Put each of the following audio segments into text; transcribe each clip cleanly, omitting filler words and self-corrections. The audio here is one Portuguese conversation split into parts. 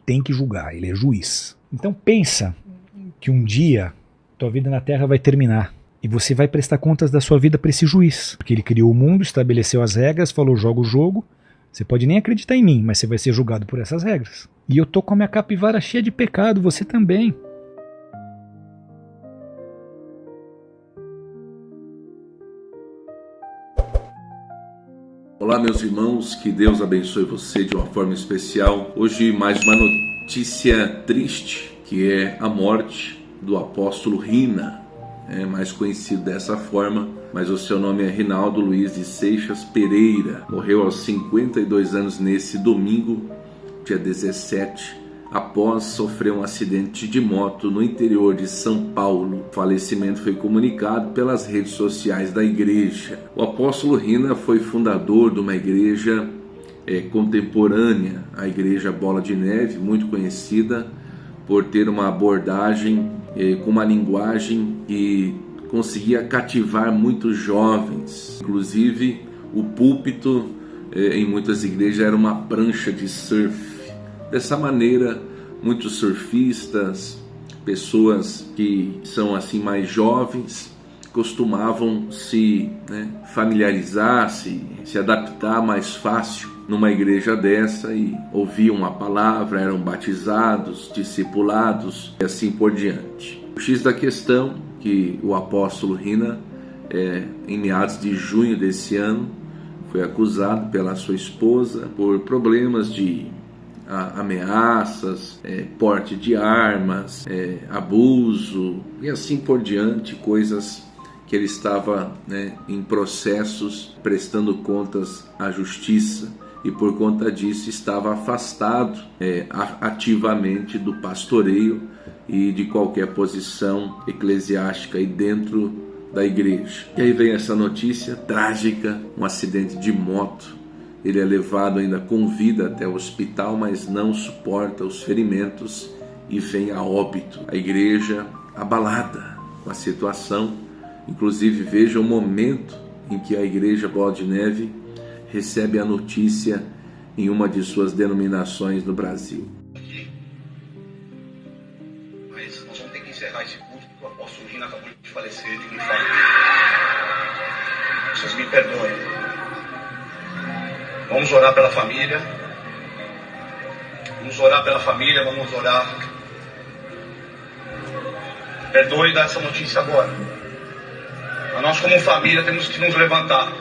tem que julgar, ele é juiz. Então pensa que um dia tua vida na Terra vai terminar e você vai prestar contas da sua vida para esse juiz, porque ele criou o mundo, estabeleceu as regras, falou joga o jogo. Você pode nem acreditar em mim, mas você vai ser julgado por essas regras. E eu tô com a minha capivara cheia de pecado, você também. Olá, meus irmãos, que Deus abençoe você de uma forma especial. Hoje mais uma notícia triste, que é a morte do apóstolo Rina, mais conhecido dessa forma, mas o seu nome é Rinaldo Luiz de Seixas Pereira. Morreu aos 52 anos nesse domingo, dia 17, após sofrer um acidente de moto no interior de São Paulo. O falecimento foi comunicado pelas redes sociais da igreja. O apóstolo Rina foi fundador de uma igreja contemporânea, a Igreja Bola de Neve, muito conhecida por ter uma abordagem com uma linguagem que conseguia cativar muitos jovens. Inclusive, o púlpito em muitas igrejas era uma prancha de surf. Dessa maneira, muitos surfistas, pessoas que são assim mais jovens, costumavam se familiarizar, se adaptar mais fácil numa igreja dessa e ouviam a palavra, eram batizados, discipulados e assim por diante. O X da questão que o apóstolo Rina, em meados de junho desse ano, foi acusado pela sua esposa por problemas de ameaças, porte de armas, abuso e assim por diante, coisas que ele estava em processos prestando contas à justiça e por conta disso estava afastado ativamente do pastoreio e de qualquer posição eclesiástica aí dentro da igreja. E aí vem essa notícia trágica, um acidente de moto. Ele é levado ainda com vida até o hospital, mas não suporta os ferimentos e vem a óbito. A igreja abalada com a situação. Inclusive, veja o momento em que a Igreja Bola de Neve recebe a notícia em uma de suas denominações no Brasil. Mas nós vamos ter que encerrar esse culto porque o apóstolo Rina acabou de falecer de um infarto. Vocês me perdoem. Vamos orar pela família. Vamos orar pela família, vamos orar. Perdoe dar essa notícia agora. Mas nós como família temos que nos levantar.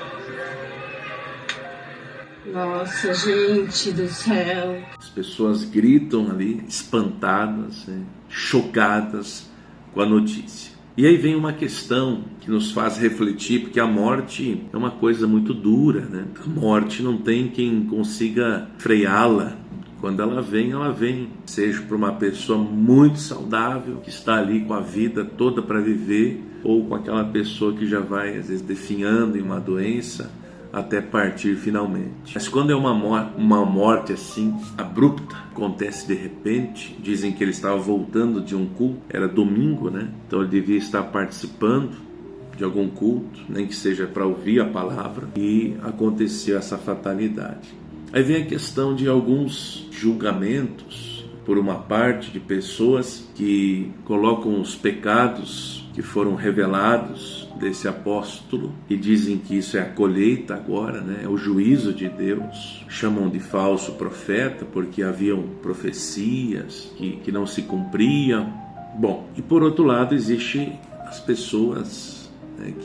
Nossa, gente do céu. As pessoas gritam ali, espantadas, chocadas com a notícia. E aí vem uma questão que nos faz refletir, porque a morte é uma coisa muito dura, né? A morte não tem quem consiga freá-la. Quando ela vem, seja para uma pessoa muito saudável, que está ali com a vida toda para viver, ou com aquela pessoa que já vai, às vezes, definhando em uma doença, até partir finalmente. Mas quando é uma morte assim, abrupta, acontece de repente, dizem que ele estava voltando de um culto, era domingo, né? Então ele devia estar participando de algum culto, nem que seja para ouvir a palavra, e aconteceu essa fatalidade. Aí vem a questão de alguns julgamentos por uma parte de pessoas que colocam os pecados que foram revelados desse apóstolo e dizem que isso é a colheita agora, né? É o juízo de Deus. Chamam de falso profeta porque haviam profecias que não se cumpriam. Bom, e por outro lado existe as pessoas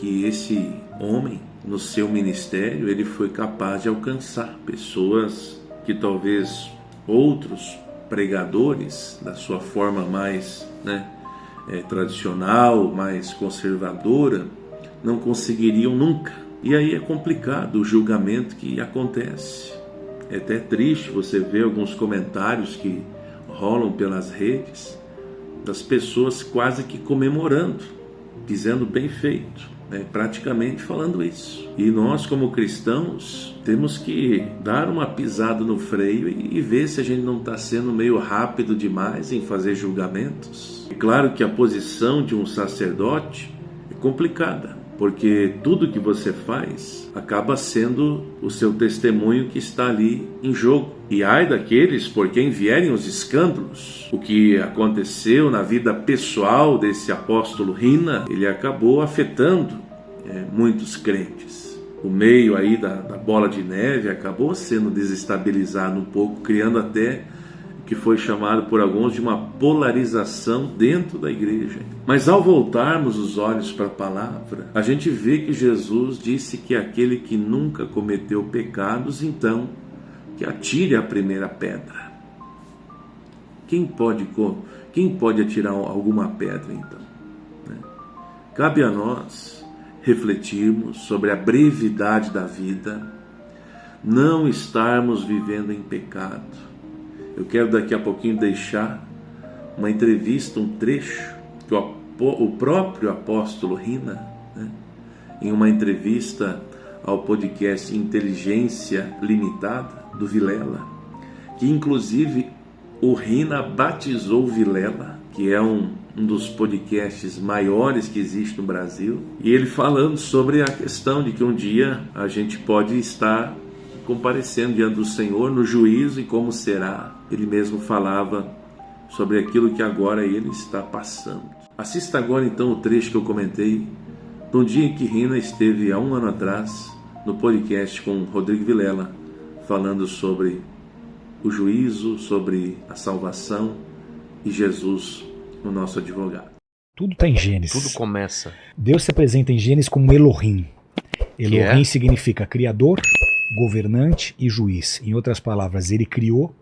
que esse homem, no seu ministério, ele foi capaz de alcançar. Pessoas que talvez outros pregadores, da sua forma mais tradicional, mais conservadora, não conseguiriam nunca. E aí é complicado o julgamento que acontece. É até triste você ver alguns comentários que rolam pelas redes das pessoas quase que comemorando, dizendo bem feito, praticamente falando isso. E nós, como cristãos, temos que dar uma pisada no freio e ver se a gente não está sendo meio rápido demais em fazer julgamentos. É claro que a posição de um sacerdote é complicada, porque tudo que você faz acaba sendo o seu testemunho que está ali em jogo. E ai daqueles por quem vierem os escândalos. O que aconteceu na vida pessoal desse apóstolo Rina, ele acabou afetando muitos crentes. O meio aí da bola de neve acabou sendo desestabilizado um pouco, criando até o que foi chamado por alguns de uma polarização dentro da igreja. Mas ao voltarmos os olhos para a palavra, a gente vê que Jesus disse que aquele que nunca cometeu pecados, então, que atire a primeira pedra. Quem pode atirar alguma pedra, então? Cabe a nós refletirmos sobre a brevidade da vida, não estarmos vivendo em pecado. Eu quero daqui a pouquinho deixar uma entrevista, um trecho, que o próprio apóstolo Rina, em uma entrevista ao podcast Inteligência Limitada, do Vilela, que inclusive o Rina batizou Vilela, que é um dos podcasts maiores que existe no Brasil, e ele falando sobre a questão de que um dia a gente pode estar comparecendo diante do Senhor no juízo e como será. Ele mesmo falava sobre aquilo que agora ele está passando. Assista agora então o trecho que eu comentei no dia em que Rina esteve há um ano atrás no podcast com Rodrigo Vilela, falando sobre o juízo, sobre a salvação e Jesus, o nosso advogado. Tudo está em Gênesis. Tudo começa. Deus se apresenta em Gênesis como Elohim. Elohim significa criador, governante e juiz. Em outras palavras, ele criou,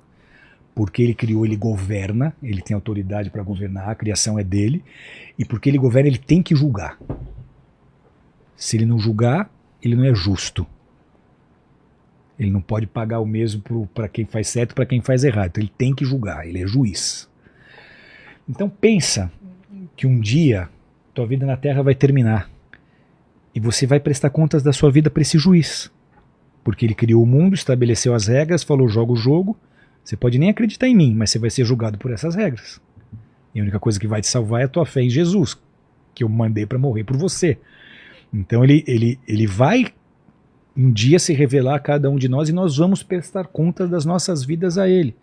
porque ele criou, ele governa, ele tem autoridade para governar, a criação é dele, e porque ele governa, ele tem que julgar. Se ele não julgar, ele não é justo. Ele não pode pagar o mesmo para quem faz certo e para quem faz errado. Então ele tem que julgar, ele é juiz. Então pensa que um dia tua vida na Terra vai terminar e você vai prestar contas da sua vida para esse juiz. Porque ele criou o mundo, estabeleceu as regras, falou joga o jogo, você pode nem acreditar em mim, mas você vai ser julgado por essas regras. E a única coisa que vai te salvar é a tua fé em Jesus, que eu mandei para morrer por você. Então ele vai um dia se revelar a cada um de nós e nós vamos prestar contas das nossas vidas a ele.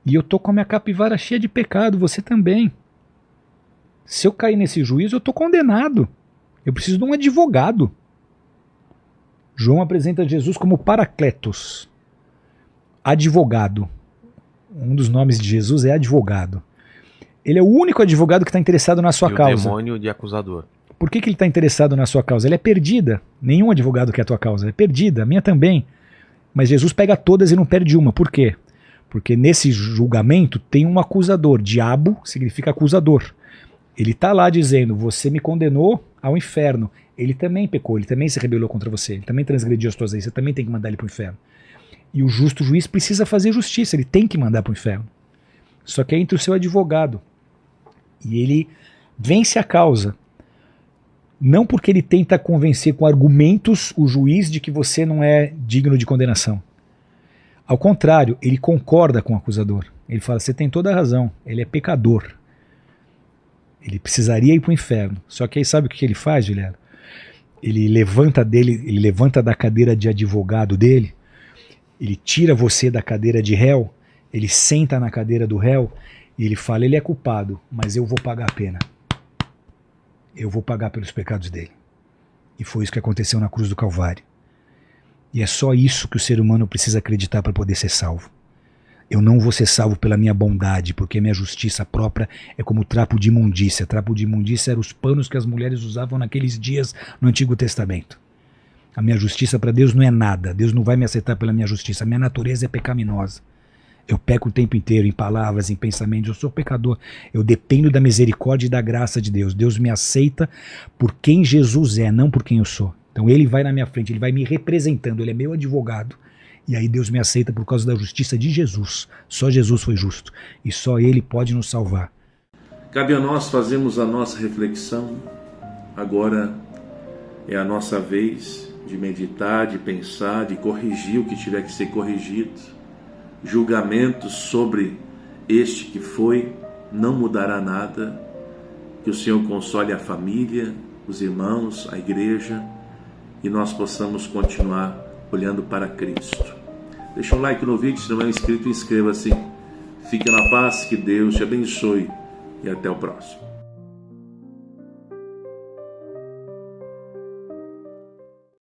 E eu tô com a minha capivara cheia de pecado, você também. Se eu cair nesse juízo, eu tô condenado. Eu preciso de um advogado. João apresenta Jesus como Paracletos, advogado. Um dos nomes de Jesus é advogado. Ele é o único advogado que está interessado na sua causa. O demônio de acusador. Por que ele está interessado na sua causa? Ela é perdida. Nenhum advogado quer a tua causa. É perdida, a minha também. Mas Jesus pega todas e não perde uma. Por quê? Porque nesse julgamento tem um acusador. Diabo significa acusador. Ele está lá dizendo, você me condenou ao inferno. Ele também pecou, ele também se rebelou contra você. Ele também transgrediu as tuas leis. Você também tem que mandar ele para o inferno. E o justo juiz precisa fazer justiça. Ele tem que mandar para o inferno. Só que é entre o seu advogado. E ele vence a causa. Não porque ele tenta convencer com argumentos o juiz de que você não é digno de condenação. Ao contrário, ele concorda com o acusador. Ele fala, você tem toda a razão, ele é pecador. Ele precisaria ir para o inferno. Só que aí sabe o que ele faz, Vilela? Ele levanta da cadeira de advogado dele, ele tira você da cadeira de réu, ele senta na cadeira do réu e ele fala, ele é culpado, mas eu vou pagar a pena. Eu vou pagar pelos pecados dele. E foi isso que aconteceu na cruz do Calvário. E é só isso que o ser humano precisa acreditar para poder ser salvo. Eu não vou ser salvo pela minha bondade, porque minha justiça própria é como trapo de imundícia. Trapo de imundícia eram os panos que as mulheres usavam naqueles dias no Antigo Testamento. A minha justiça para Deus não é nada. Deus não vai me aceitar pela minha justiça. A minha natureza é pecaminosa. Eu peco o tempo inteiro em palavras, em pensamentos, eu sou pecador. Eu dependo da misericórdia e da graça de Deus. Deus me aceita por quem Jesus é, não por quem eu sou. Então ele vai na minha frente, ele vai me representando, ele é meu advogado. E aí Deus me aceita por causa da justiça de Jesus. Só Jesus foi justo e só ele pode nos salvar. Cabe a nós fazermos a nossa reflexão. Agora é a nossa vez de meditar, de pensar, de corrigir o que tiver que ser corrigido. Julgamentos sobre este que foi não mudará nada. Que o Senhor console a família, os irmãos, a igreja, e nós possamos continuar olhando para Cristo. Deixa um like no vídeo, se não é inscrito, inscreva-se. Fique na paz, que Deus te abençoe e até o próximo.